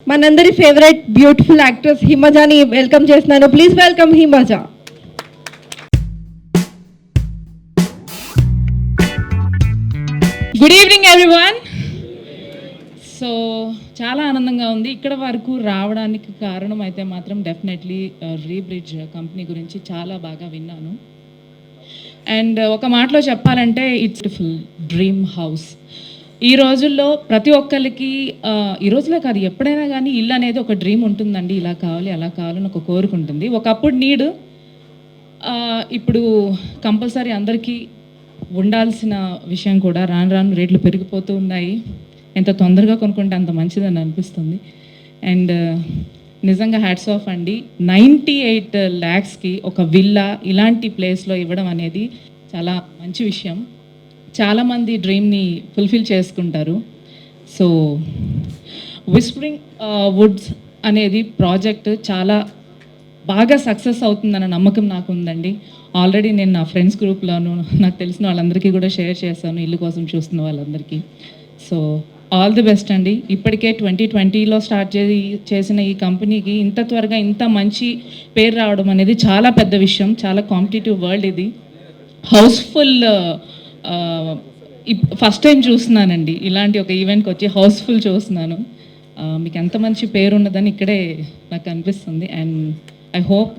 మనందరి favourite beautiful actress హిమజాని welcome చేస్తున్నాను. Please welcome Himaja. Good evening everyone. So చాలా ఆనందంగా ఉంది. ఇక్కడ వరకు రావడానికి కారణం అయితే మాత్రం డెఫినెట్లీ రీబ్రిడ్జ్ కంపెనీ గురించి చాలా బాగా విన్నాను. అండ్ ఒక మాటలో చెప్పాలంటే ఇట్స్ ఫుల్ డ్రీమ్ హౌస్. ఈ రోజుల్లో ప్రతి ఒక్కరికి ఈ రోజులో కాదు ఎప్పుడైనా కానీ ఇల్లు అనేది ఒక డ్రీమ్ ఉంటుందండి. ఇలా కావాలి అలా కావాలని ఒక కోరిక ఉంటుంది. ఒకప్పుడు నీడ్, ఇప్పుడు కంపల్సరీ అందరికీ ఉండాల్సిన విషయం కూడా. రాను రాను రేట్లు పెరిగిపోతూ ఉన్నాయి. ఎంత తొందరగా కొనుక్కుంటే అంత మంచిదని అనిపిస్తుంది. అండ్ నిజంగా హ్యాట్స్ ఆఫ్ అండి. 98 lakhsకి ఒక విల్లా ఇలాంటి ప్లేస్లో ఇవ్వడం అనేది చాలా మంచి విషయం. చాలామంది డ్రీమ్ని ఫుల్ఫిల్ చేసుకుంటారు. సో విస్పరింగ్ వుడ్స్ అనేది ప్రాజెక్ట్ చాలా బాగా సక్సెస్ అవుతుందన్న నమ్మకం నాకు ఉందండి. ఆల్రెడీ నేను నా ఫ్రెండ్స్ గ్రూప్లోను నాకు తెలిసిన వాళ్ళందరికీ కూడా షేర్ చేశాను, ఇల్లు కోసం చూస్తున్న వాళ్ళందరికీ. సో ఆల్ ది బెస్ట్ అండి. ఇప్పటికే 2020లో స్టార్ట్ చేసిన ఈ కంపెనీకి ఇంత త్వరగా ఇంత మంచి పేరు రావడం అనేది చాలా పెద్ద విషయం. చాలా కాంపిటేటివ్ వరల్డ్ ఇది. హౌస్ఫుల్ ఫస్ట్ టైం చూస్తున్నానండి ఇలాంటి ఒక ఈవెంట్కి వచ్చి హౌస్ఫుల్ చూస్తున్నాను. మీకు ఎంత మంచి పేరు ఉన్నదని ఇక్కడే నాకు అనిపిస్తుంది. అండ్ ఐ హోప్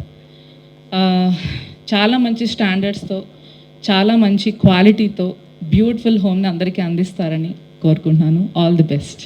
చాలా మంచి స్టాండర్డ్స్తో, చాలా మంచి క్వాలిటీతో బ్యూటిఫుల్ హోమ్ని అందరికీ అందిస్తారని కోరుకుంటున్నాను. All the best.